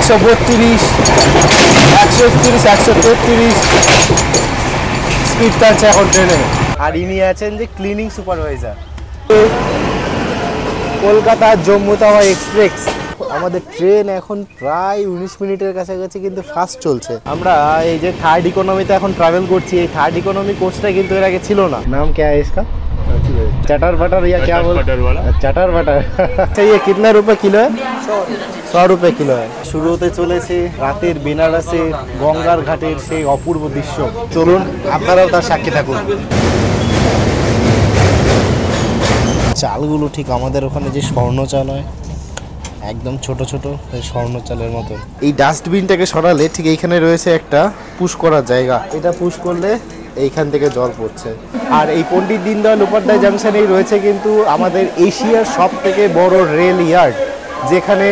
132, 131, 133 speed টানছে এখন ট্রেনে। আর ইনি আছেন যে ক্লিনিং সুপারভাইজার। কলকাতা জম্মু তাওয়া এক্সপ্রেস, আমাদের ট্রেন এখন প্রায় 19 মিনিটের কাছাকাছি কিন্তু ফাস্ট চলছে। আমরা এই যে থার্ড ইকোনমিতে এখন ট্রাভেল করছি। এই থার্ড ইকোনমি কোচটা কিন্তু এর আগে ছিল না। নাম क्या है इसका? चटर बटर या क्या बोल? चटर बटर। अच्छा ये कितना रुपए किलो है? 100 रुपए किलो है। শুরু হতে চলেছে রাতের বেনারসে গঙ্গার ঘাটের সেই অপূর্ব দৃশ্য। চলুন আপনারাও তার সাক্ষী থাকুন। চালগুলো ঠিক আমাদের ওখানে যে স্বর্ণ চাল হয়, একদম ছোট ছোট স্বর্ণ চালের মতো। এই ডাস্টবিনটাকে সরালে ঠিক এইখানে রয়েছে একটা পুশ করার জায়গা। এটা পুশ করলে এইখান থেকে জল পড়ছে। আর এই পণ্ডিত দীনদয়াল উপাধ্যায় জাংশনেই রয়েছে কিন্তু আমাদের এশিয়ার সব থেকে বড় রেল ইয়ার্ড, যেখানে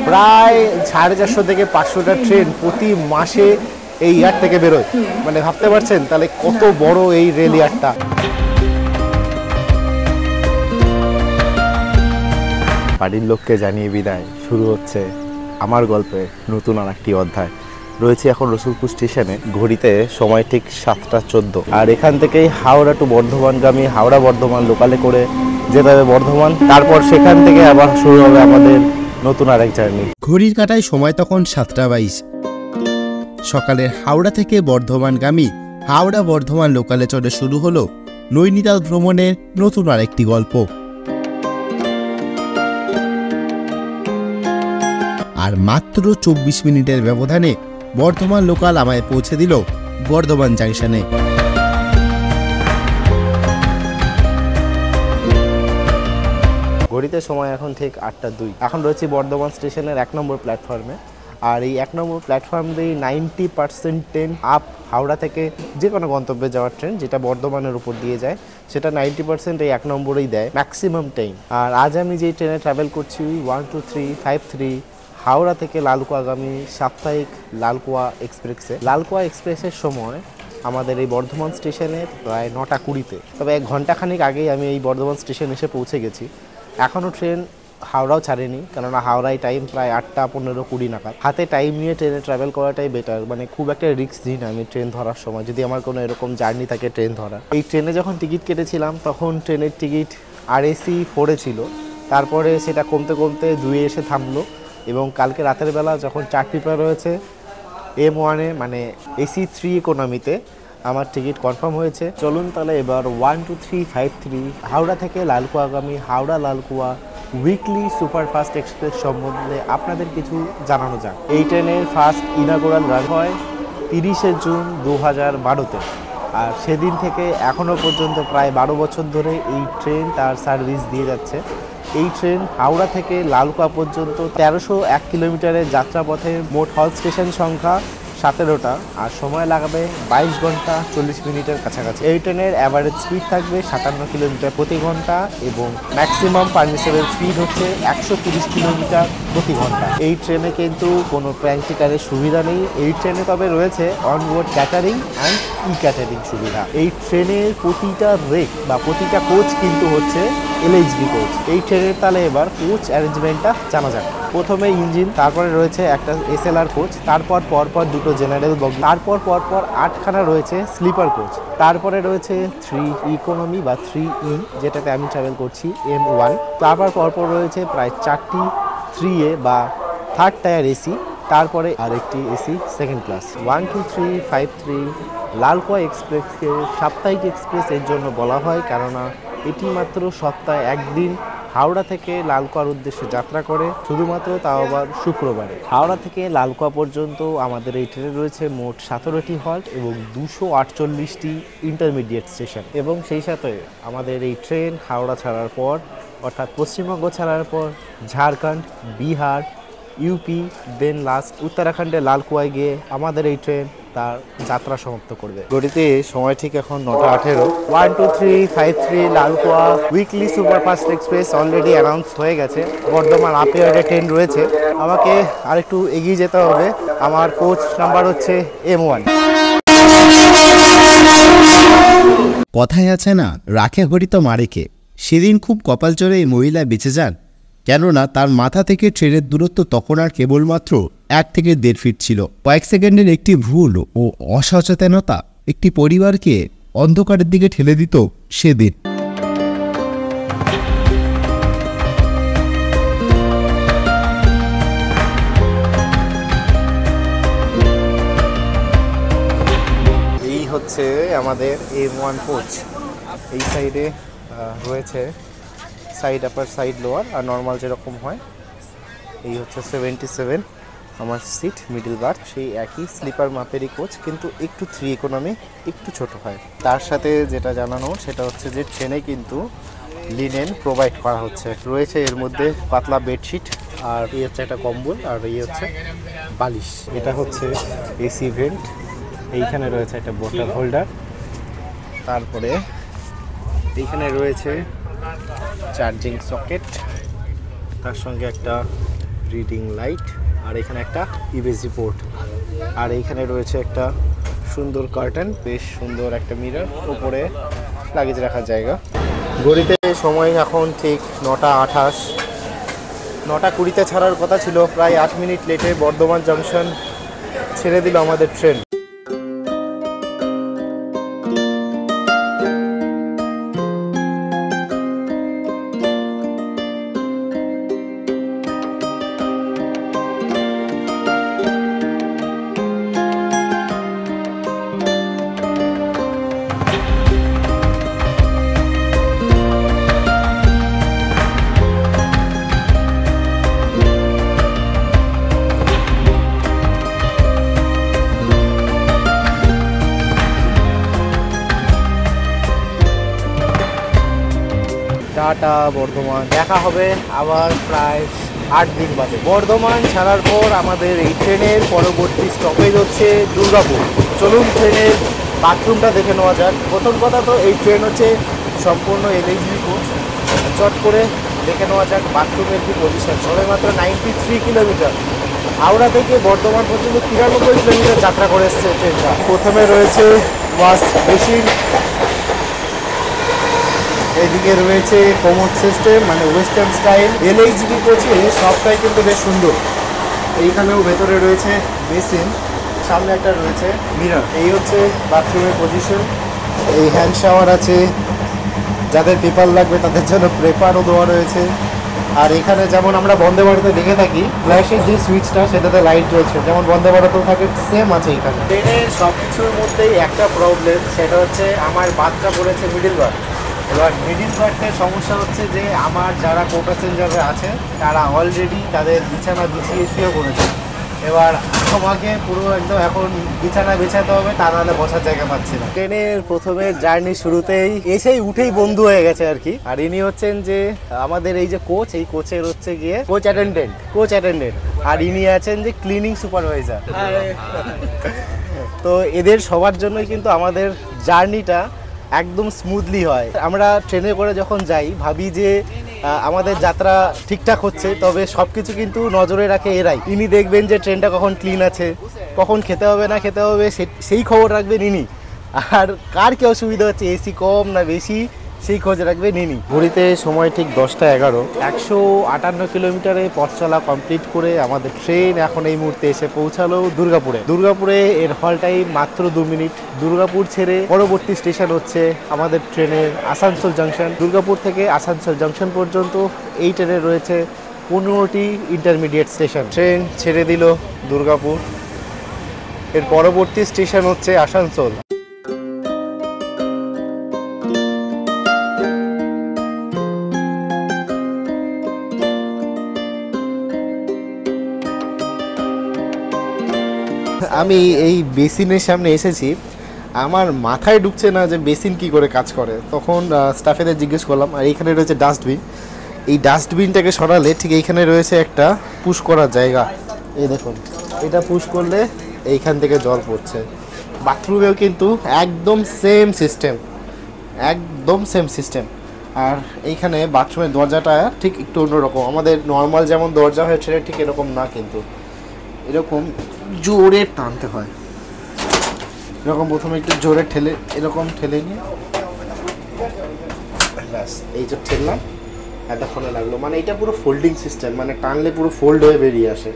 প্রায় 450 থেকে 500টা ট্রেন প্রতি মাসে এই ইয়ার্ড থেকে বেরোয়। মানে ভাবতে পারছেন তাহলে কত বড় এই রেল ইয়ার্ডটা। বাড়ির লোককে জানিয়ে বিদায়, শুরু হচ্ছে আমার গল্পের নতুন আর একটি অধ্যায়। রয়েছে এখন রসুলপুর স্টেশনে, ঘড়িতে সময় ঠিক 7টা 14। আর এখান থেকেই হাওড়া টু বর্ধমানগামী হাওড়া বর্ধমান লোকালে করে যেতে হবে বর্ধমান। তারপর সেখান থেকে আবার শুরু হবে আমাদের নতুন আরেক জার্নি। ঘড়ির কাঁটায় সময় তখন 7টা 22। সকালে হাওড়া থেকে বর্ধমানগামী হাওড়া বর্ধমান লোকালে চড়ে শুরু হলো নৈনিতাল ভ্রমণের নতুন আরেকটি গল্প। আর মাত্র 24 মিনিটের ব্যবধানে বর্ধমান লোকাল আমায় পৌঁছে দিল বর্ধমান জাংশনে। ঘড়িতে সময় এখন ঠিক 8টা 2। এখন রয়েছে বর্ধমান স্টেশনের 1 নম্বর প্ল্যাটফর্মে। আর এই 1 নম্বর প্ল্যাটফর্ম দিয়ে 90% ট্রেন আপ হাওড়া থেকে যে কোনো গন্তব্যে যাওয়ার ট্রেন যেটা বর্ধমানের উপর দিয়ে যায়, সেটা 90% এই 1 নম্বরেই দেয় ম্যাক্সিমাম টাইম। আর আজ আমি যেই ট্রেনে ট্রাভেল করছি 12353 হাওড়া থেকে লালকুয়াগামী সাপ্তাহিক লালকুয়া এক্সপ্রেসে। লালকুয়া এক্সপ্রেসের সময় আমাদের এই বর্ধমান স্টেশনে প্রায় 9টা 20-তে। তবে 1 ঘন্টাখানিক আগেই আমি এই বর্ধমান স্টেশন এসে পৌঁছে গেছি। এখনও ট্রেন হাওড়াও ছাড়েনি, কেননা হাওড়ায় টাইম প্রায় 8টা 15-20 নাগাদ। হাতে টাইম নিয়ে ট্রেনে ট্রাভেল করাটাই বেটার। মানে খুব একটা রিস্ক দিই না আমি ট্রেন ধরার সময়, যদি আমার কোনো এরকম জার্নি থাকে ট্রেন ধরা। এই ট্রেনে যখন টিকিট কেটেছিলাম তখন ট্রেনের টিকিট RAC 4-এ ছিল, তারপরে সেটা কমতে কমতে 2-এ এসে থামলো। এবং কালকে রাতের বেলা যখন চার্ট পেপার রয়েছে M1-এ মানে AC 3 ইকোনমিতে আমার টিকিট কনফার্ম হয়েছে। চলুন তাহলে এবার 12353 হাওড়া থেকে লালকুয়াগামী Howrah Lalkuan weekly superfast express সম্বন্ধে আপনাদের কিছু জানানো যাক। এই ট্রেনের ফার্স্ট ইনাগুরাল রান হয় 30শে জুন 2012-তে। আর সেদিন থেকে এখনও পর্যন্ত প্রায় 12 বছর ধরে এই ট্রেন তার সার্ভিস দিয়ে যাচ্ছে। এই ট্রেন হাওড়া থেকে লালকুয়া পর্যন্ত 1301 কিলোমিটারের যাত্রাপথে মোট হল স্টেশন সংখ্যা 17টা। আর সময় লাগাবে 22 ঘন্টা 40 মিনিটের কাছাকাছি। এই ট্রেনের অ্যাভারেজ স্পিড থাকবে 57 কিলোমিটার প্রতি ঘন্টা এবং ম্যাক্সিমাম পারমিসেবল স্পিড হচ্ছে 130 কিলোমিটার প্রতি ঘন্টা। এই ট্রেনে কিন্তু কোনো প্র্যাকটিক্যালের সুবিধা নেই। এই ট্রেনে তবে রয়েছে অনবোর্ড ক্যাটারিং অ্যান্ড ক্যাটারিং সুবিধা। এই ট্রেনের প্রতিটা রেক বা প্রতিটা কোচ কিন্তু হচ্ছে LHB কোচ। এই ট্রেনের তাহলে এবার কোচ অ্যারেঞ্জমেন্টটা জানা যাক। প্রথমে ইঞ্জিন, তারপরে রয়েছে একটা SLR কোচ, তারপর পরপর 2টো জেনারেল বগি, তারপর পরপর 8খানা রয়েছে স্লিপার কোচ, তারপরে রয়েছে 3 ইকোনমি বা 3E যেটাতে আমি ট্রাভেল করছি M1, তারপর পরপর রয়েছে প্রায় 4টি 3A বা থার্ড টায়ার AC, তারপরে আরেকটি AC সেকেন্ড ক্লাস। 12353 লালকুয়া এক্সপ্রেসকে সাপ্তাহিক এক্সপ্রেস এর জন্য বলা হয় কেননা এটি মাত্র সপ্তাহে একদিন হাওড়া থেকে লালকুয়ার উদ্দেশ্যে যাত্রা করে, শুধুমাত্র তাও আবার শুক্রবারে। হাওড়া থেকে লালকুয়া পর্যন্ত আমাদের এই ট্রেনে রয়েছে মোট 17টি হল্ট এবং 248টি ইন্টারমিডিয়েট স্টেশন। এবং সেই সাথে আমাদের এই ট্রেন হাওড়া ছাড়ার পর অর্থাৎ পশ্চিমবঙ্গ ছাড়ার পর ঝাড়খণ্ড, বিহার, UP দেন লাস্ট উত্তরাখণ্ডে লালকুয়ায় গিয়ে আমাদের এই ট্রেন তার যাত্রা সমাপ্ত করবে। ঘড়িতে সময় ঠিক এখন 9টা 18। 12353 Lalkuan weekly superfast express already announce হয়ে গেছে। বর্ধমান আপ ইয়ার্ডে ট্রেন রয়েছে। আমাকে আরেকটু এগিয়ে যেতে হবে। আমার কোচ নাম্বার হচ্ছে M1। কথায় আছে না, রাখে হরি তো মারেকে। সেদিন খুব কপাল চড়ে এই মহিলা বেঁচে যান কেননা তার মাথা থেকে ট্রেনের দূরত্ব তখন আর কেবলমাত্র 1 থেকে 1.5 ফিট ছিল। কয়েক সেকেন্ডের একটি ভুল ও অসচেতনতা একটি পরিবারকে অন্ধকারের দিকে ঠেলে দিত সেদিন। এই হচ্ছে আমাদের M1 কোচ। এই সাইডে রয়েছে সাইড আপার, সাইড লোয়ার, আর নর্মাল যেরকম হয়। এই হচ্ছে 77 আমার সিট, মিডল বার্থ। সেই একই স্লিপার মাপেরই কোচ, কিন্তু একটু 3 ইকোনমি একটু ছোট হয়। তার সাথে যেটা জানানো সেটা হচ্ছে যে ট্রেনে কিন্তু লিনেন প্রোভাইড করা হচ্ছে। রয়েছে এর মধ্যে পাতলা বেডশিট, আর এই হচ্ছে একটা কম্বল, আর এই হচ্ছে বালিশ। এটা হচ্ছে এসি ভেন্ট। এইখানে রয়েছে একটা বোতল হোল্ডার। তারপরে এইখানে রয়েছে চার্জিং সকেট, তার সঙ্গে একটা রিডিং লাইট, আর এখানে একটা ইউএসবি পোর্ট। আর এইখানে রয়েছে একটা সুন্দর কার্টেন, বেশ সুন্দর একটা মিরর, উপরে লাগেজ রাখার জায়গা। ঘড়িতে সময় এখন ঠিক 9:28। 9:20-তে ছাড়ার কথা ছিল, প্রায় 8 মিনিট লেটে বর্ধমান জংশন ছেড়ে দিল আমাদের ট্রেন। টাটা বর্ধমান, দেখা হবে আবার প্রায় 8 দিন বাদে। বর্ধমান ছাড়ার পর আমাদের এই ট্রেনের পরবর্তী স্টপেজ হচ্ছে দুর্গাপুর। চলুন ট্রেনের বাথরুমটা দেখে নেওয়া যাক। প্রথম কথা তো এই ট্রেন হচ্ছে সম্পূর্ণ এলএইচবি কোচ। চট করে দেখে নেওয়া যাক বাথরুমের কি পজিশন। সবে মাত্র 93 কিলোমিটার, হাওড়া থেকে বর্ধমান পর্যন্ত 93 কিলোমিটার যাত্রা করে এসছে ট্রেনটা। প্রথমে রয়েছে ওয়াশ বেসিন, এদিকে রয়েছে কমোড সিস্টেম, মানে ওয়েস্টার্ন স্টাইল। এলএইচবি কোচে সবটাই কিন্তু বেশ সুন্দর। এইখানেও ভেতরে রয়েছে বেসিন, সামনে একটা রয়েছে মিরর। এই হচ্ছে বাথরুমের পজিশন। এই হ্যান্ড শাওয়ার আছে, যাদের পেপার লাগবে তাদের জন্য পেপারও দেওয়া রয়েছে। আর এখানে যেমন আমরা বন্দে ভারতে দেখে থাকি ফ্ল্যাশের যে সুইচটা সেটাতে লাইট জ্বলছে, যেমন বন্দে ভারতেও থাকে, সেম আছে এখানে। ট্রেনের সব কিছুর মধ্যেই একটা প্রবলেম, সেটা হচ্ছে আমার বাথটা পড়েছে মিডিল বার্থ। এবার মিডিল বার্থের সমস্যা হচ্ছে যে আমার যারা কো প্যাসেঞ্জাররা আছে তারা অলরেডি তাদের বিছানা বিছিয়ে শুয়ে পড়েছে। এবার আমাকে পুরো একদম এখন বিছানা বেছাতে হবে, তা নাহলে বসার জায়গা পাচ্ছি না। ট্রেনের প্রথমে জার্নি শুরুতেই এসেই উঠেই বন্ধু হয়ে গেছে আর কি। আর ইনি হচ্ছেন যে আমাদের এই যে কোচ, এই কোচের হচ্ছে গিয়ে কোচ অ্যাটেন্ডেন্ট, আর ইনি আছেন যে ক্লিনিং সুপারভাইজার। তো এদের সবার জন্যই কিন্তু আমাদের জার্নিটা একদম স্মুথলি হয়। আমরা ট্রেনে করে যখন যাই ভাবি যে আমাদের যাত্রা ঠিকঠাক হচ্ছে, তবে সব কিছু কিন্তু নজরে রাখে এরাই। ইনি দেখবেন যে ট্রেনটা কখন ক্লিন আছে, কখন খেতে হবে না খেতে হবে সেই খবর রাখবেন ইনি। আর কার কি অসুবিধা হচ্ছে, এসি কম না বেশি, সেই খোঁজ রাখবেন ইনি। ঘড়িতে সময় ঠিক 10:11। 158 কিলোমিটারে পথ চলা কমপ্লিট করে আমাদের ট্রেন এখন এই মুহূর্তে এসে পৌঁছালো দুর্গাপুরে। এর হল টাইম মাত্র 2 মিনিট। দুর্গাপুর ছেড়ে পরবর্তী স্টেশন হচ্ছে আমাদের ট্রেনের আসানসোল জংশন। দুর্গাপুর থেকে আসানসোল জংশন পর্যন্ত এই ট্রেনে রয়েছে 15টি ইন্টারমিডিয়েট স্টেশন। ট্রেন ছেড়ে দিল দুর্গাপুর, এর পরবর্তী স্টেশন হচ্ছে আসানসোল। আমি এই বেসিনের সামনে এসেছি, আমার মাথায় ঢুকছে না যে বেসিন কি করে কাজ করে। তখন স্টাফেদের জিজ্ঞেস করলাম, আর এইখানে রয়েছে ডাস্টবিন। এই ডাস্টবিনটাকে সরালে ঠিক এইখানে রয়েছে একটা পুশ করার জায়গা। এই দেখুন, এটা পুশ করলে এইখান থেকে জল পড়ছে। বাথরুমেও কিন্তু একদম সেম সিস্টেম। আর এইখানে বাথরুমের দরজাটা ঠিক একটু অন্যরকম, আমাদের নর্মাল যেমন দরজা হয় সেটা ঠিক এরকম না, কিন্তু এরকম জোরে টানতে হয়। এরকম প্রথমে একটু জোরে ঠেলে নিয়ে ব্যাস এই যে ঠেললাম, এতক্ষণে লাগলো। মানে এটা পুরো ফোল্ডিং সিস্টেম, মানে টানলে পুরো ফোল্ড হয়ে বেরিয়ে আসে।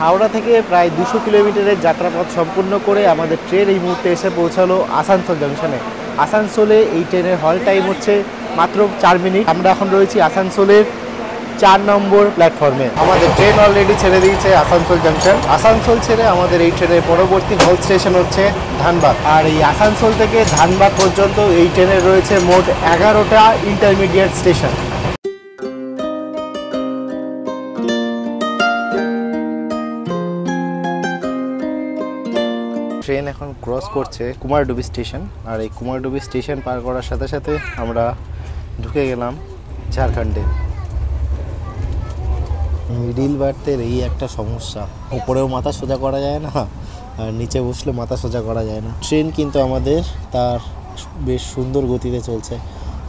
হাওড়া থেকে প্রায় 200 কিলোমিটারের যাত্রাপথ সম্পূর্ণ করে আমাদের ট্রেন এই মুহূর্তে এসে পৌঁছালো আসানসোল জংশনে। আসানসোলে এই ট্রেনের হল টাইম হচ্ছে মাত্র 4 মিনিট। আমরা এখন রয়েছি আসানসোলের 4 নম্বর প্ল্যাটফর্মে। আমাদের ট্রেন অলরেডি ছেড়ে দিয়েছে আসানসোল জংশন। আসানসোল ছেড়ে আমাদের এই ট্রেনের পরবর্তী হল স্টেশন হচ্ছে ধানবাদ। আর এই আসানসোল থেকে ধানবাদ পর্যন্ত এই ট্রেনের রয়েছে মোট 11টা ইন্টারমিডিয়েট স্টেশন। ট্রেন এখন ক্রস করছে কুমারডুবি স্টেশন। আর এই কুমারডুবি স্টেশন পার করার সাথে সাথে আমরা ঢুকে গেলাম ঝাড়খণ্ডে। মিডিল বার্থের এই একটা সমস্যা, উপরেও মাথা সোজা করা যায় না আর নিচে বসলে মাথা সোজা করা যায় না। ট্রেন কিন্তু আমাদের তার বেশ সুন্দর গতিতে চলছে।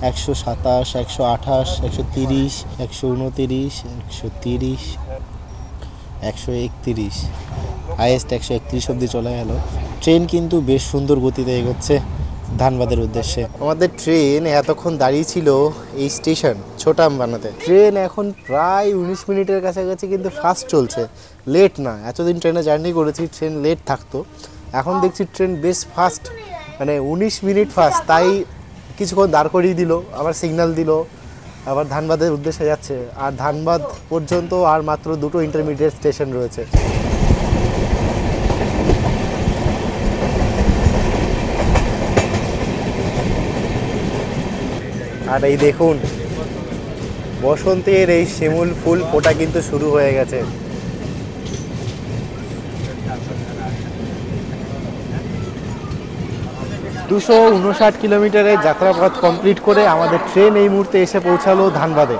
127, 128, 130, 129, 130, 131, হাইয়েস্ট 131 অবধি চলে গেল। ট্রেন কিন্তু বেশ সুন্দর গতিতে এগোচ্ছে ধানবাদের উদ্দেশ্যে। আমাদের ট্রেন এতক্ষণ দাঁড়িয়ে ছিল এই স্টেশন ছোটামবানাতে। ট্রেন এখন প্রায় 19 মিনিটের কাছাকাছি কিন্তু ফাস্ট চলছে, লেট না। এতদিন ট্রেনে জার্নি করেছি, ট্রেন লেট থাকতো, এখন দেখছি ট্রেন বেশ ফাস্ট, মানে 19 মিনিট ফাস্ট। তাই কিছুক্ষণ দাঁড় করিয়ে দিল, আবার সিগন্যাল দিল, আবার ধানবাদের উদ্দেশ্যে যাচ্ছে। আর ধানবাদ পর্যন্ত আর মাত্র 2টো ইন্টারমিডিয়েট স্টেশন রয়েছে। আর এই দেখুন বসন্তের এই শিমুল ফুল ফোটা কিন্তু শুরু হয়ে গেছে। 259 কিলোমিটারের যাত্রাপথ কমপ্লিট করে আমাদের ট্রেন এই মুহূর্তে এসে পৌঁছালো ধানবাদে।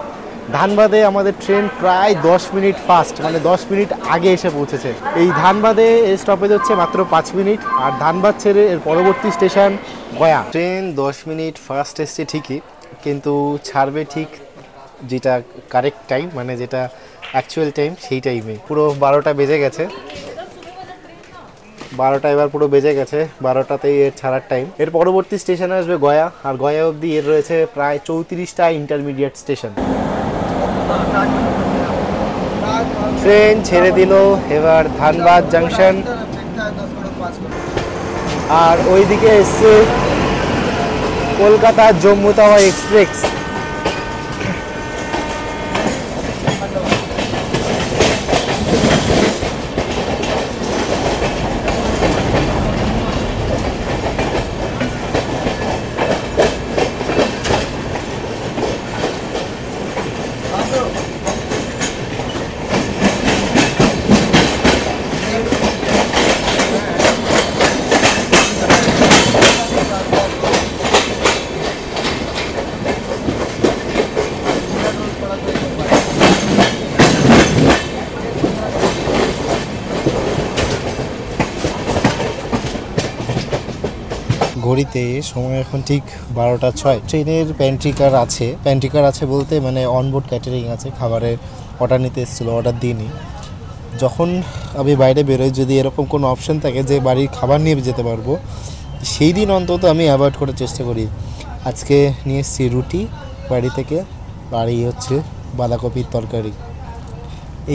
ধানবাদে আমাদের ট্রেন প্রায় 10 মিনিট ফাস্ট, মানে 10 মিনিট আগে এসে পৌঁছেছে। এই ধানবাদে এই স্টপেজ হচ্ছে মাত্র 5 মিনিট। আর ধানবাদ ছেড়ে এর পরবর্তী station Gaya. Train 10 minute fast এসছে ঠিকই, কিন্তু ছাড়বে ঠিক যেটা কারেক্ট টাইম, মানে যেটা অ্যাকচুয়াল টাইম, সেই টাইমে। পুরো 12টা বেজে গেছে, 12টা এবার পুরো বেজে গেছে, 12টাতেই এর ছাড়ার টাইম। এর পরবর্তী স্টেশনে আসবে গয়া। আর গয়া অবধি এর রয়েছে প্রায় 34টা ইন্টারমিডিয়েট স্টেশন। ট্রেন ছেড়ে দিল এবার ধানবাদ জাংশন। আর ওইদিকে এসছে কলকাতা জম্মু তাওয়া এক্সপ্রেস। ঘড়িতে সময় এখন ঠিক 12টা 6। ট্রেনের প্যান্ট্রিকার আছে, প্যান্ট্রিকার আছে বলতে মানে অনবোর্ড ক্যাটারিং আছে, খাবারের অর্ডার নিতে এসেছিলো, অর্ডার দিইনি। যখন আমি বাইরে বেরোই, যদি এরকম কোনো অপশান থাকে যে বাড়ির খাবার নিয়ে যেতে পারবো, সেই দিন অন্তত আমি অ্যাভয়েড করার চেষ্টা করি। আজকে নিয়ে এসেছি রুটি বাড়ি থেকে, বাড়ি হচ্ছে বাঁধাকপির তরকারি।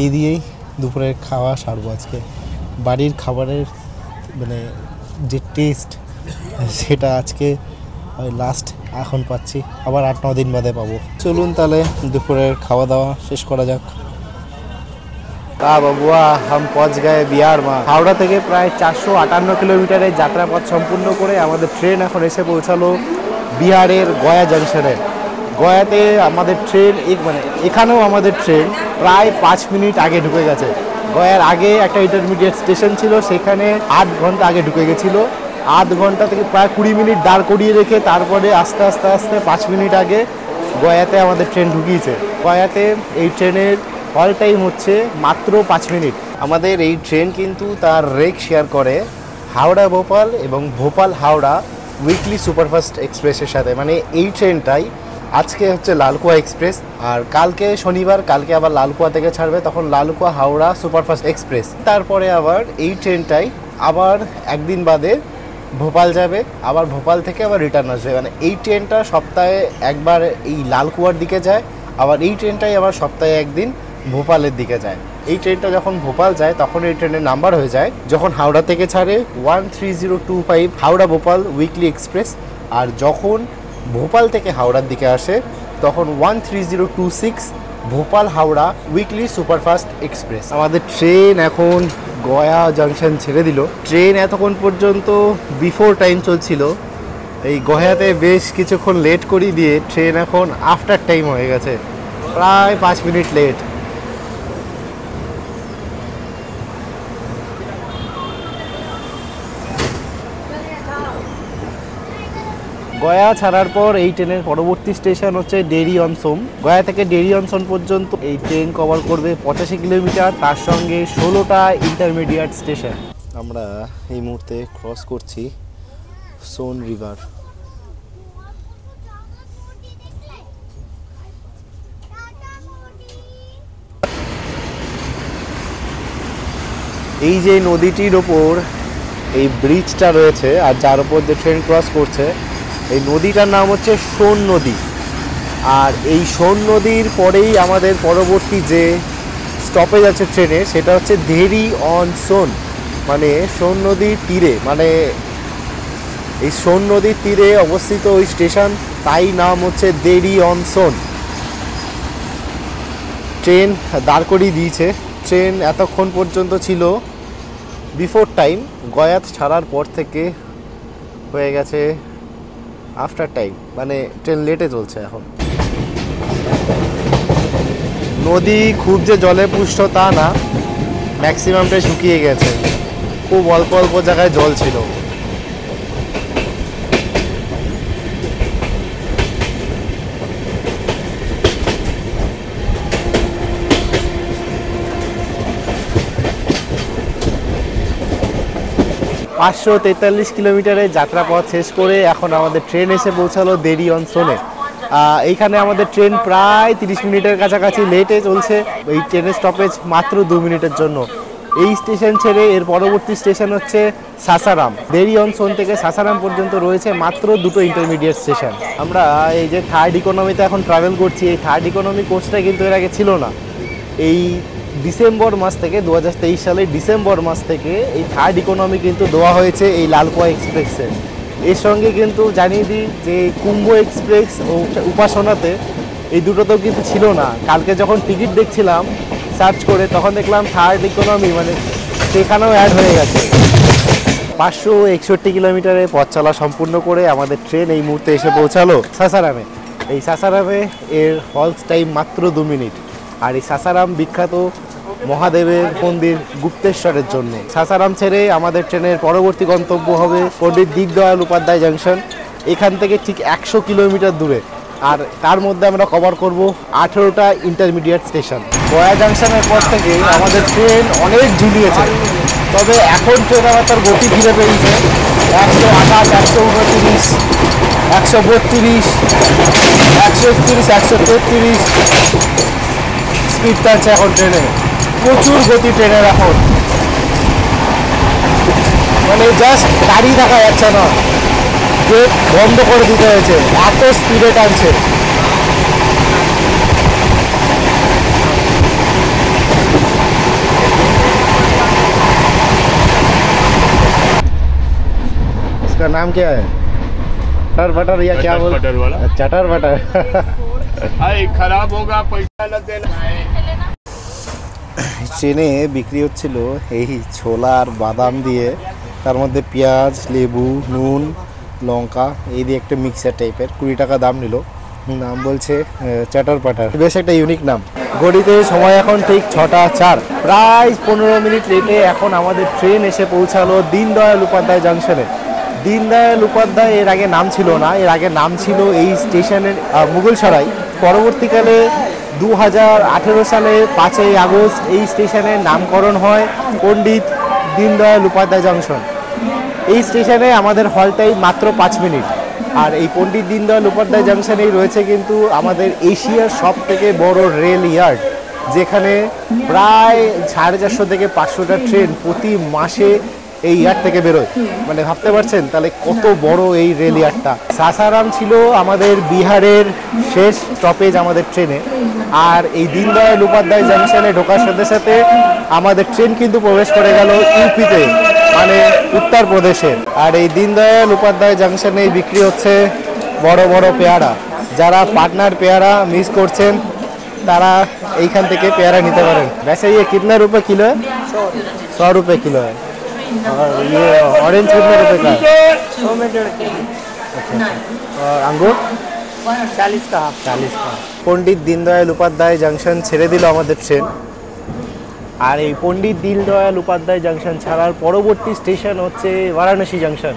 এই দিয়েই দুপুরের খাওয়া সারবো আজকে। বাড়ির খাবারের মানে যে টেস্ট, সেটা আজকে লাস্ট এখন পাচ্ছি, আবার 8-9 দিন বাদে পাবো। চলুন তাহলে দুপুরের খাওয়া দাওয়া শেষ করা যাক। বাবুয়া হাম পৌঁছ গয়ে বিহার মা। হাওড়া থেকে প্রায় 458 কিলোমিটারের যাত্রাপথ সম্পূর্ণ করে আমাদের ট্রেন এখন এসে পৌঁছালো বিহারের গয়া জংশনে। গয়াতে আমাদের ট্রেন মানে এখানেও আমাদের ট্রেন প্রায় 5 মিনিট আগে ঢুকে গেছে। গয়ার আগে একটা ইন্টারমিডিয়েট স্টেশন ছিল, সেখানে 8 ঘন্টা আগে ঢুকে গেছিলো। আধ ঘন্টা থেকে প্রায় 20 মিনিট দাঁড় করিয়ে রেখে তারপরে আস্তে আস্তে আস্তে 5 মিনিট আগে গয়াতে আমাদের ট্রেন ঢুকিয়েছে। গয়াতে এই ট্রেনের হল টাইম হচ্ছে মাত্র 5 মিনিট। আমাদের এই ট্রেন কিন্তু তার রেক শেয়ার করে হাওড়া ভোপাল এবং ভোপাল হাওড়া উইকলি সুপারফাস্ট এক্সপ্রেসের সাথে। মানে এই ট্রেনটাই আজকে হচ্ছে লালকুয়া এক্সপ্রেস, আর কালকে শনিবার কালকে আবার লালকুয়া থেকে ছাড়বে, তখন লালকুয়া হাওড়া সুপারফাস্ট এক্সপ্রেস। তারপরে আবার এই ট্রেনটাই আবার একদিন বাদে ভোপাল যাবে, আবার ভোপাল থেকে আবার রিটার্ন আসবে। মানে এই ট্রেনটা সপ্তাহে একবার এই লালকুয়ার দিকে যায়, আবার এই ট্রেনটাই আবার সপ্তাহে একদিন ভোপালের দিকে যায়। এই ট্রেনটা যখন ভোপাল যায় তখন এই ট্রেনের নাম্বার হয়ে যায় যখন হাওড়া থেকে ছাড়ে 13025 হাওড়া ভোপাল উইকলি এক্সপ্রেস, আর যখন ভোপাল থেকে হাওড়ার দিকে আসে তখন 13026 Bhopal Howrah weekly superfast express. আমাদের ট্রেন এখন গয়া জাংশন ছেড়ে দিল। ট্রেন এতক্ষণ পর্যন্ত বিফোর টাইম চলছিল, এই গয়াতে বেশ কিছুক্ষণ লেট করিয়ে দিয়ে ট্রেন এখন আফটার টাইম হয়ে গেছে, প্রায় 5 মিনিট লেট। গয়া ছাড়ার পর এই ট্রেনের পরবর্তী স্টেশন হচ্ছে ডেরি অন সোম। গয়া থেকে ডেরি অন সোম পর্যন্ত এই ট্রেন কভার করবে 85 কিলোমিটার, তার সঙ্গে 16টা ইন্টারমিডিয়েট স্টেশন। আমরা এই মুহূর্তে ক্রস করছি সোন রিভার। এই যে নদীটির ওপর এই ব্রিজটা রয়েছে আর যার উপর দিয়ে ট্রেন ক্রস করছে, এই নদীটার নাম হচ্ছে সোন নদী। আর এই সোন নদীর পরেই আমাদের পরবর্তী যে স্টপেজ আছে ট্রেনে সেটা হচ্ছে দেরি অন সোন, মানে সোন নদীর তীরে, মানে এই সোন নদীর তীরে অবস্থিত ওই স্টেশন, তাই নাম হচ্ছে দেরি অন সোন। ট্রেন দাঁড় করিয়ে দিয়েছে। ট্রেন এতক্ষণ পর্যন্ত ছিল বিফোর টাইম, গয়া ছাড়ার পর থেকে হয়ে গেছে আফটার টাইম, মানে ট্রেন লেটে চলছে এখন। নদী খুব যে জলে পুষ্ট তা না, ম্যাক্সিমামটাই শুকিয়ে গেছে, খুব অল্প অল্প জায়গায় জল ছিল। পাঁচশো 43 কিলোমিটারের যাত্রাপথ শেষ করে এখন আমাদের ট্রেন এসে পৌঁছালো দেরি অন সোনে। এইখানে আমাদের ট্রেন প্রায় 30 মিনিটের কাছাকাছি লেটে চলছে। এই ট্রেনের স্টপেজ মাত্র 2 মিনিটের জন্য। এই স্টেশন ছেড়ে এর পরবর্তী স্টেশন হচ্ছে সাসারাম। দেরি অন সোন থেকে সাসারাম পর্যন্ত রয়েছে মাত্র 2টো ইন্টারমিডিয়েট স্টেশন। আমরা এই যে থার্ড ইকোনমিতে এখন ট্রাভেল করছি, এই থার্ড ইকোনমি কোচটা কিন্তু এর আগে ছিল না। এই ডিসেম্বর মাস থেকে 2023 সালের ডিসেম্বর মাস থেকে এই থার্ড ইকোনমি কিন্তু দেওয়া হয়েছে এই লালকুয়া এক্সপ্রেসে। এর সঙ্গে কিন্তু জানিয়ে দিই যে কুম্ভ এক্সপ্রেস ও উপাসনাতে এই দুটোতেও কিন্তু ছিল না। কালকে যখন টিকিট দেখছিলাম সার্চ করে তখন দেখলাম থার্ড ইকোনমি, মানে সেখানেও অ্যাড হয়ে গেছে। 561 কিলোমিটারে পথ চলা সম্পূর্ণ করে আমাদের ট্রেন এই মুহূর্তে এসে পৌঁছালো সাসারামে। এই সাসারামে এর হলস টাইম মাত্র 2 মিনিট। আর এই সাসারাম বিখ্যাত মহাদেবের মন্দির গুপ্তেশ্বরের জন্য। সাসারাম ছেড়ে আমাদের ট্রেনের পরবর্তী গন্তব্য হবে পণ্ডিত দীনদয়াল উপাধ্যায় জাংশন, এখান থেকে ঠিক 100 কিলোমিটার দূরে। আর তার মধ্যে আমরা কভার করব 18টা ইন্টারমিডিয়েট স্টেশন। গয়া জাংশনের পর থেকে আমাদের ট্রেন অনেক ঝুলিয়েছে, তবে এখন ট্রেন আবার তার গতি ফিরে পেয়েছে। 128, 129, 132, 131, 133 স্পিড টানছে এখন ট্রেনে। প্রচুর গতি ট্রেনের এখন, মানে জাস্ট দাঁড়িয়ে থাকা যাচ্ছে না, গেট বন্ধ করে দিতে হয়েছে, এত স্পিডে টানছে। इसका नाम क्या है? चटर बटर या क्या बोल? बटर वाला चटर बटर। खराब होगा पैसा न देना। ট্রেনে বিক্রি হচ্ছিল এই ছোলা আর বাদাম দিয়ে, তার মধ্যে পেঁয়াজ, লেবু, নুন, লঙ্কা এই দিয়ে একটা মিক্সার টাইপের। 20 টাকা দাম নিল। নাম বলছে চাটার পাটার, বেশ একটা ইউনিক নাম। ঘড়িতে সময় এখন ঠিক 6টা 4, প্রায় 15 মিনিট লেটে এখন আমাদের ট্রেন এসে পৌঁছালো দীনদয়াল উপাধ্যায় জাংশনে। দীনদয়াল উপাধ্যায় এর আগে নাম ছিল না, এর আগে নাম ছিল এই স্টেশনের মুঘলসরাই। পরবর্তীকালে 2018 সালে 5ই আগস্ট এই স্টেশনের নামকরণ হয় পণ্ডিত দীনদয়াল উপাধ্যায় জংশন। এই স্টেশনে আমাদের হল টাইম মাত্র 5 মিনিট। আর এই পণ্ডিত দীনদয়াল উপাধ্যায় জংশনেই রয়েছে কিন্তু আমাদের এশিয়ার সব থেকে বড় রেল ইয়ার্ড, যেখানে প্রায় 450 থেকে 500টা ট্রেন প্রতি মাসে এই ইয়ার্ড থেকে বেরোয়। মানে ভাবতে পারছেন তাহলে কত বড় এই রেল ইয়ার্ডটা। সাসারাম ছিল আমাদের বিহারের শেষ স্টপেজ আমাদের ট্রেনে। আর এই দীনদয়াল উপাধ্যায় জংশনে ঢোকার সাথে সাথে আমাদের ট্রেন কিন্তু প্রবেশ করে গেল ইউপিতে, মানে উত্তরপ্রদেশে। আর এই দীনদয়াল উপাধ্যায় জংশনে বিক্রি হচ্ছে বড় বড় পেয়ারা। যারা পাটনার পেয়ারা মিস করছেন তারা এইখান থেকে পেয়ারা নিতে পারেন। वैसे ये कितने रुपए किलो है? 100 रुपये किलो है। और ये ऑरेंज कितने रुपए का है? 100 में 1.5 केजी। अच्छा। और अंगूर 40 का। পণ্ডিত দীনদয়াল উপাধ্যায় জংশন ছেড়ে দিল আমাদের ট্রেন। আর এই পণ্ডিত দীনদয়াল উপাধ্যায় জংশন ছাড়ার পরবর্তী স্টেশন হচ্ছে বারাণসী জংশন।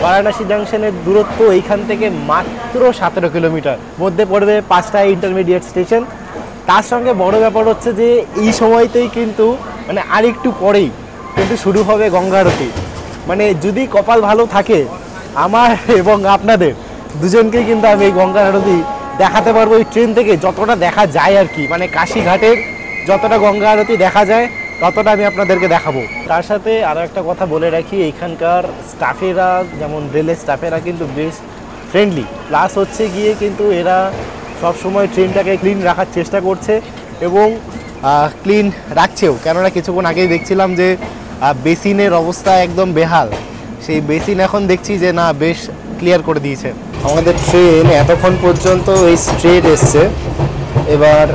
বারাণসী জংশনের দূরত্ব এইখান থেকে মাত্র 17 কিলোমিটার। মধ্যে পড়বে 5টা ইন্টারমিডিয়েট স্টেশন। তার সঙ্গে বড় ব্যাপার হচ্ছে যে এই সময়তেই কিন্তু মানে আর একটু পরেই কিন্তু শুরু হবে গঙ্গা আরতি। মানে যদি কপাল ভালো থাকে আমার এবং আপনাদের দুজনকেই কিন্তু আমি এই গঙ্গা আরতি দেখাতে পারবো এই ট্রেন থেকে, যতটা দেখা যায় আর কি। মানে কাশীঘাটের যতটা গঙ্গা আরতি দেখা যায় ততটা আমি আপনাদেরকে দেখাবো। তার সাথে আরও একটা কথা বলে রাখি, এইখানকার স্টাফেরা যেমন রেলের স্টাফেরা কিন্তু বেশ ফ্রেন্ডলি, প্লাস হচ্ছে গিয়ে কিন্তু এরা সবসময় ট্রেনটাকে ক্লিন রাখার চেষ্টা করছে এবং ক্লিন রাখছেও। কেননা কিছুক্ষণ আগেই দেখছিলাম যে বেসিনের অবস্থা একদম বেহাল, সেই বেসিন এখন দেখছি যে না বেশ ক্লিয়ার করে দিয়েছে। আমাদের ট্রেন এতক্ষণ পর্যন্ত এই স্ট্রেট এসছে, এবার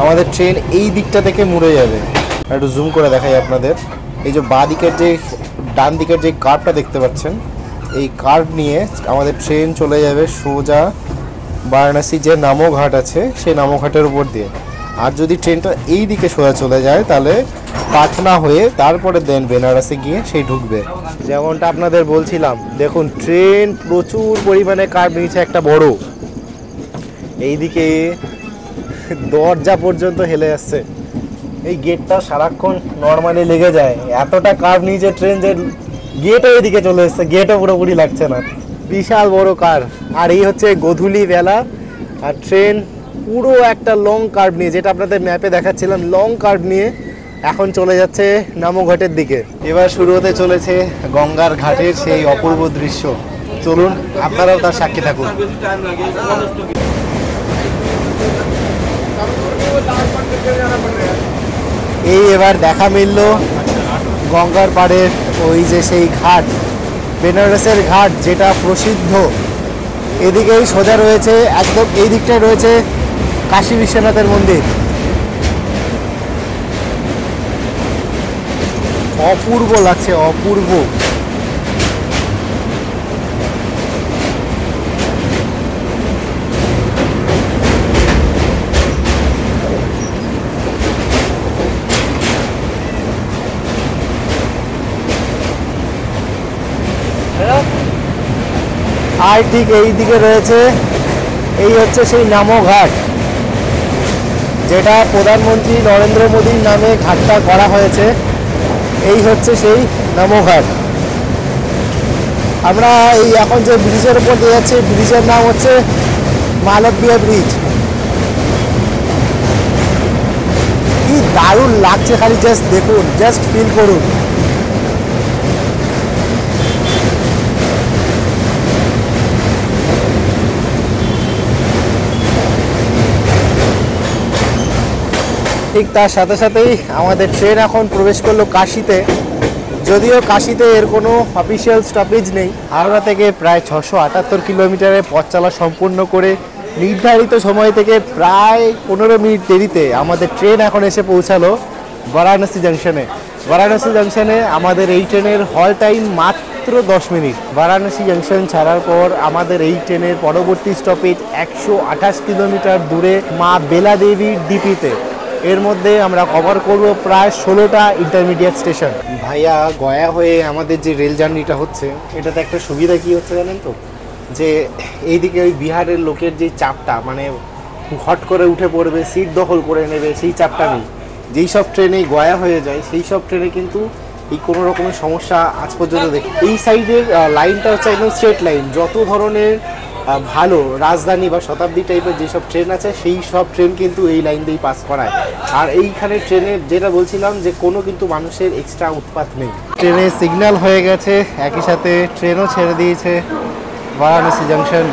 আমাদের ট্রেন এই দিকটা থেকে মুড়ে যাবে। একটু জুম করে দেখাই আপনাদের। এই যে বাঁ দিকের যে ডান দিকের যে কার্ভটা দেখতে পাচ্ছেন, এই কার্ভ নিয়ে আমাদের ট্রেন চলে যাবে সোজা বারাণসী যে নামোঘাট আছে সেই নামোঘাটের উপর দিয়ে। আর যদি ট্রেনটা এই দিকে সোজা চলে যায় তাহলে পাটনা হয়ে তারপরে দেন বেনারসে গিয়ে সেই ঢুকবে। যেমনটা আপনাদের বলছিলাম, দেখুন ট্রেন প্রচুর পরিমাণে কার্ভ নিয়েছে একটা বড়। এইদিকে দরজা পর্যন্ত হেলে যাচ্ছে। এই গেটটা সারাক্ষণ নর্মালি লেগে যায়, এতটা কার্ভ নিয়েছে ট্রেন যে গেটও এদিকে চলে এসছে, গেটও পুরোপুরি লাগছে না। বিশাল বড় কার্ভ। আর এই হচ্ছে গোধূলি বেলা, আর ট্রেন পুরো একটা লং কার্ভ নিয়ে, যেটা আপনাদের ম্যাপে দেখাচ্ছিলাম, লং কার্ভ নিয়ে এখন চলে যাচ্ছে নামোঘাটের দিকে। এবার শুরু হতে চলেছে গঙ্গার ঘাটের সেই অপূর্ব দৃশ্য। চলুন আপনারাও তার সাক্ষী থাকুন। এই এবার দেখা মিলল গঙ্গার পাড়ের ওই যে সেই ঘাট, বেনারসের ঘাট যেটা প্রসিদ্ধ। এদিকেই সোজা রয়েছে, একদম এই দিকটায় রয়েছে কাশী বিশ্বনাথের মন্দির। অপূর্ব লাগছে, অপূর্ব। আর ঠিক এই দিকে রয়েছে, এই হচ্ছে সেই নামোঘাট, যেটা প্রধানমন্ত্রী নরেন্দ্র মোদীর নামে ঘাটটা করা হয়েছে। এই হচ্ছে সেই নামোঘাট। আমরা এই এখন যে ব্রিজের উপর দিয়ে যাচ্ছি, ব্রিজের নাম হচ্ছে মালব্য ব্রিজ। কি দারুণ লাগছে, খালি জাস্ট দেখুন, জাস্ট ফিল করুন। ঠিক তার সাথে সাথেই আমাদের ট্রেন এখন প্রবেশ করলো কাশীতে। যদিও কাশীতে এর কোনো অফিসিয়াল স্টপেজ নেই। হাওড়া থেকে প্রায় 678 কিলোমিটারের পথ চলা সম্পূর্ণ করে নির্ধারিত সময় থেকে প্রায় 15 মিনিট দেরিতে আমাদের ট্রেন এখন এসে পৌঁছালো বারাণসী জংশনে। বারাণসী জংশনে আমাদের এই ট্রেনের হল টাইম মাত্র 10 মিনিট। বারাণসী জংশন ছাড়ার পর আমাদের এই ট্রেনের পরবর্তী স্টপেজ 128 কিলোমিটার দূরে মা বেলা দেবীর ডিপিতে। এর মধ্যে আমরা কভার করব প্রায় 16টা ইন্টারমিডিয়েট স্টেশন। ভাইয়া গয়া হয়ে আমাদের যে রেল জার্নিটা হচ্ছে এটাতে একটা সুবিধা কি হচ্ছে জানেন তো, যে এইদিকে ওই বিহারের লোকের যে চাপটা, মানে হট করে উঠে পড়বে, সিট দখল করে নেবে, সেই চাপটা নেই। যেই সব ট্রেনে গয়া হয়ে যায় সেই সব ট্রেনে কিন্তু এই কোনো রকমের সমস্যা আজ পর্যন্ত দেখি। এই সাইডের লাইনটা হচ্ছে একদম স্ট্রেট লাইন। যত ধরনের ভালো রাজধানী বা শতাব্দী টাইপের যেসব ট্রেন আছে সেই সব ট্রেন কিন্তু এই লাইন দিয়েই পাস করায়। আর এইখানে ট্রেনে যেটা বলছিলাম যে কোনো কিন্তু মানুষের এক্সট্রা উৎপাত নেই। ট্রেনে সিগন্যাল হয়ে গেছে, একই সাথে ট্রেনও ছেড়ে দিয়েছে বারাণসী জংশন।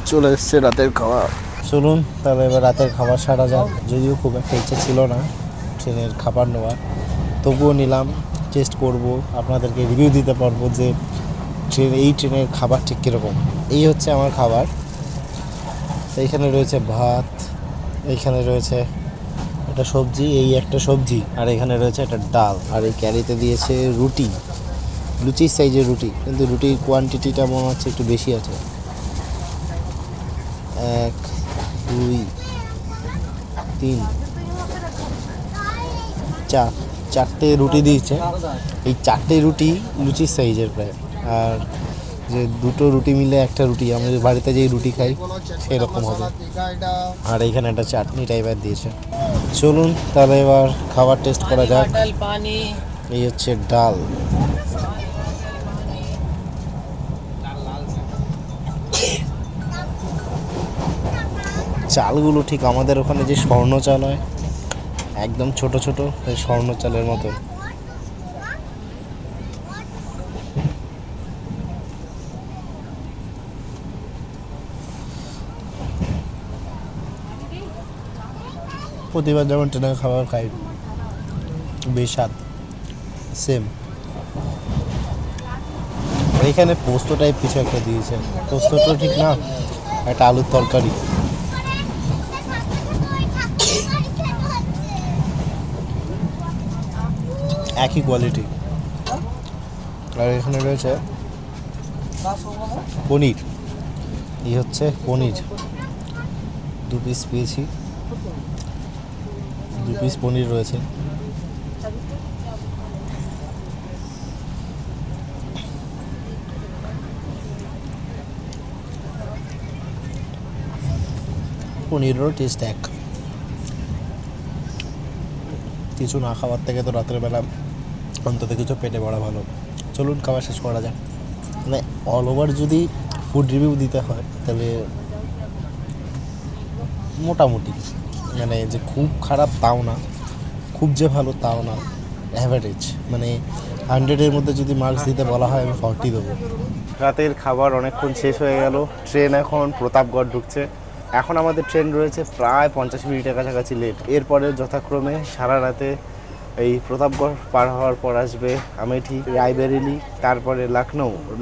চলে এসছে রাতের খাবার। চলুন তাহলে এবার রাতের খাবার সারা যাক। যদিও খুব একটা ইচ্ছে ছিল না ট্রেনের খাবার নেওয়ার, তবুও নিলাম, টেস্ট করব, আপনাদেরকে রিভিউ দিতে পারবো যে এই ট্রেনের খাবার ঠিক কীরকম। এই হচ্ছে আমার খাবার। এইখানে রয়েছে ভাত, এইখানে রয়েছে একটা সবজি, এই একটা সবজি, আর এখানে রয়েছে একটা ডাল, আর এই ক্যারিতে দিয়েছে রুটি, লুচির সাইজের রুটি, কিন্তু রুটির কোয়ান্টিটিটা মনে হচ্ছে একটু বেশি আছে। 1 2 3 4 চারটে রুটি দিয়েছে। এই চারটে রুটি লুচির সাইজের প্রায়, আর যে দুটো রুটি মিলে একটা রুটি আমাদের বাড়িতে যেই রুটি খাই সেই রকম হবে। আর এইখানে একটা চাটনি টাইপের দিয়েছে। চলুন তাহলে এবার খাবার টেস্ট করা যাক। এই হচ্ছে ডাল, চালগুলো ঠিক আমাদের ওখানে যে স্বর্ণ চাল হয়, একদম ছোট ছোট এই স্বর্ণ চালের মতো। প্রতিবার যেমন ট্রেনের খাবার খাই বেশ স্বাদ, সেম। এখানে পোস্ত টাইপ কিছু একটা দিয়েছে, পোস্তটা ঠিক না, একটা আলুর তরকারি। একই কোয়ালিটি। আর এখানে রয়েছে পনির, এই হচ্ছে পনির, 2 পিস পেয়েছি, 2 পিস পনির রয়েছে। পনিরেরও টেস্ট এক। কিছু না খাবার থেকে তো রাতের বেলা অন্তত কিছু পেটে পড়া ভালো। চলুন খাবার শেষ করা যায়। মানে অল ওভার যদি ফুড রিভিউ দিতে হয় তাহলে মোটামুটি, মানে যে খুব খারাপ তাও না, খুব যে ভালো তাও না, অ্যাভারেজ। মানে 100-এর মধ্যে যদি মার্কস দিতে বলা হয় আমি 40 দেবো। রাতের খাবার অনেকক্ষণ শেষ হয়ে গেল। ট্রেন এখন প্রতাপগড় ঢুকছে। এখন আমাদের ট্রেন রয়েছে প্রায় 50 মিনিটের কাছাকাছি লেট। এরপরে যথাক্রমে সারা রাতে এই প্রতাপগড় পার হওয়ার পর আসবে আমেঠি, রায়বেরেলি, তারপরে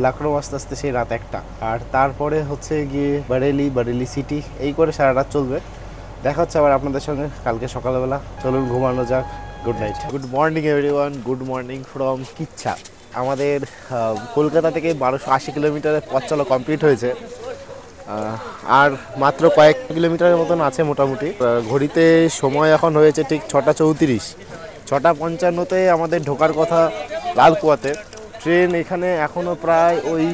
লখনৌ আস্তে আস্তে সেই রাত 1টা, আর তারপরে হচ্ছে গিয়ে বারেলি সিটি। এই করে সারা রাত চলবে। দেখা হচ্ছে আবার আপনাদের সঙ্গে কালকে সকালবেলা। চলুন ঘুমানো যাক। Good night. Good morning everyone, good morning from কিচ্ছা। আমাদের কলকাতা থেকে 1280 কিলোমিটারের পথ চলা কমপ্লিট হয়েছে, আর মাত্র কয়েক কিলোমিটারের মতন আছে মোটামুটি। ঘড়িতে সময় এখন হয়েছে ঠিক 6টা 34। 6টা 55-তে আমাদের ঢোকার কথা লালকুয়াতে। ট্রেন এখানে এখনও প্রায় ওই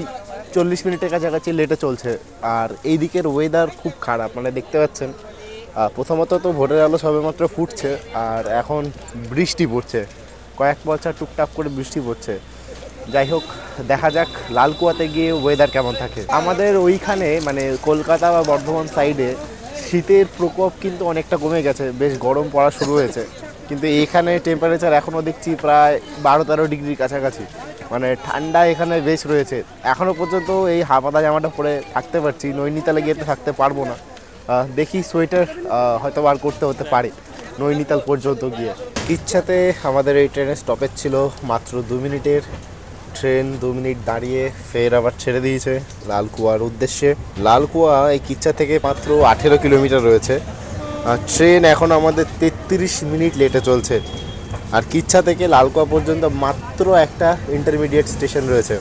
40 মিনিটের কাছাকাছি লেটে চলছে। আর এই দিকের ওয়েদার খুব খারাপ, মানে দেখতে পাচ্ছেন। প্রথমত তো ভোরের আলো সবেমাত্র ফুটছে, আর এখন বৃষ্টি পড়ছে, কয়েক বছর টুকটাক করে বৃষ্টি পড়ছে। যাই হোক, দেখা যাক লালকুয়াতে গিয়ে ওয়েদার কেমন থাকে। আমাদের ওইখানে মানে কলকাতা বা বর্ধমান সাইডে শীতের প্রকোপ কিন্তু অনেকটা কমে গেছে, বেশ গরম পড়া শুরু হয়েছে। কিন্তু এখানে টেম্পারেচার এখনও দেখছি প্রায় 12-13 ডিগ্রির কাছাকাছি, মানে ঠান্ডা এখানে বেশ রয়েছে। এখনও পর্যন্ত এই হাফাতা জামাটা পরে থাকতে পারছি, নৈনিতালে গিয়ে তো থাকতে পারবো না। দেখি সোয়েটার হয়তো বার করতে হতে পারে নৈনিতাল পর্যন্ত গিয়ে। কিচ্ছাতে আমাদের এই ট্রেনের স্টপেজ ছিল মাত্র 2 মিনিটের। ট্রেন 2 মিনিট দাঁড়িয়ে ফের আবার ছেড়ে দিয়েছে লালকুয়ার উদ্দেশ্যে। লালকুয়া এই কিচ্ছা থেকে মাত্র 18 কিলোমিটার রয়েছে। ট্রেন এখন আমাদের 33 মিনিট লেটে চলছে, আর কিচ্ছা থেকে লালকুয়া পর্যন্ত মাত্র একটা ইন্টারমিডিয়েট স্টেশন রয়েছে।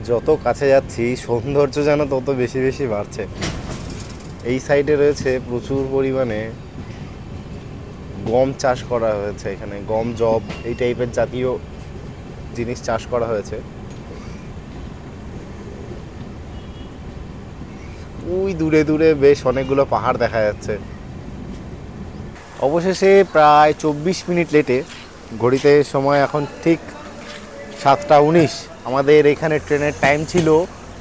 যত কাছে যাচ্ছি সৌন্দর্য যেন তত বেশি বেশি বাড়ছে। এই সাইডে রয়েছে প্রচুর পরিমাণে গম চাষ করা হয়েছে, এখানে গম, জব এই টাইপের জাতীয় জিনিস চাষ করা হয়েছে। ওই দূরে দূরে বেশ অনেকগুলো পাহাড় দেখা যাচ্ছে। অবশেষে প্রায় 24 মিনিট লেটে, ঘড়িতে সময় এখন ঠিক 7:19। আমাদের এখানে ট্রেনের টাইম ছিল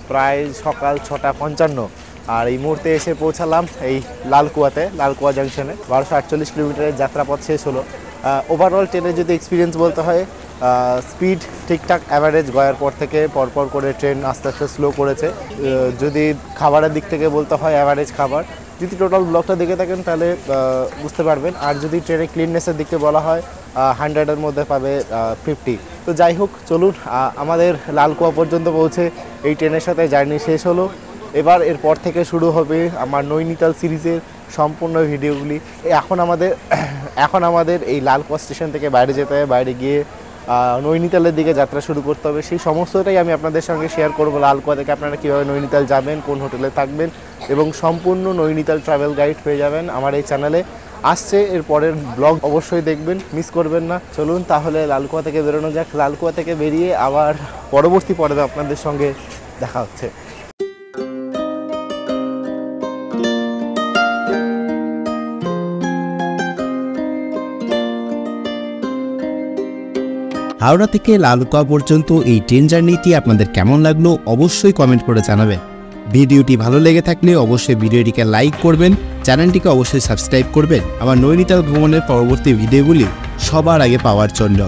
প্রায় সকাল 6:55, আর এই মুহূর্তে এসে পৌঁছালাম এই লালকুয়াতে, লালকুয়া জাংশনে। 1248 কিলোমিটারের যাত্রাপথ শেষ হলো। ওভারঅল ট্রেনের যদি এক্সপিরিয়েন্স বলতে হয়, স্পিড ঠিকঠাক অ্যাভারেজ, গয়ার পর থেকে পরপর করে ট্রেন আস্তে আস্তে স্লো করেছে। যদি খাবারের দিক থেকে বলতে হয় অ্যাভারেজ খাবার, যদি টোটাল ব্লগটা দেখে থাকেন তাহলে বুঝতে পারবেন। আর যদি ট্রেনের ক্লিননেসের দিকে বলা হয় 100-এর মধ্যে পাবে 50। তো যাই হোক, চলুন আমাদের লালকুয়া পর্যন্ত পৌঁছে এই ট্রেনের সাথে জার্নি শেষ হলো। এবার এরপর থেকে শুরু হবে আমার নৈনিতাল সিরিজের সম্পূর্ণ ভিডিওগুলি। এখন আমাদের এই লালকুয়া স্টেশন থেকে বাইরে যেতে হবে, বাইরে গিয়ে নৈনিতালের দিকে যাত্রা শুরু করতে হবে। সেই সমস্তটাই আমি আপনাদের সঙ্গে শেয়ার করবো। লালকুয়া থেকে আপনারা কীভাবে নৈনিতাল যাবেন, কোন হোটেলে থাকবেন, এবং সম্পূর্ণ নৈনিতাল ট্রাভেল গাইড পেয়ে যাবেন আমার এই চ্যানেলে। আসছে এর পরের ব্লগ, অবশ্যই দেখবেন, মিস করবেন না। চলুন তাহলে লালকুয়া থেকে বেরোনো যাক। লালকুয়া থেকে বেরিয়ে আবার পরবর্তী পর্বে আপনাদের সঙ্গে দেখা হচ্ছে। হাওড়া থেকে লালকুয়া পর্যন্ত এই ট্রেন জার্নিটি আপনাদের কেমন লাগলো অবশ্যই কমেন্ট করে জানাবেন। ভিডিওটি ভালো লেগে থাকলে অবশ্যই ভিডিওটিকে লাইক করবেন, চ্যানেলটিকে অবশ্যই সাবস্ক্রাইব করবেন আমার নৈনিতাল ভ্রমণের পরবর্তী ভিডিওগুলি সবার আগে পাওয়ার জন্য।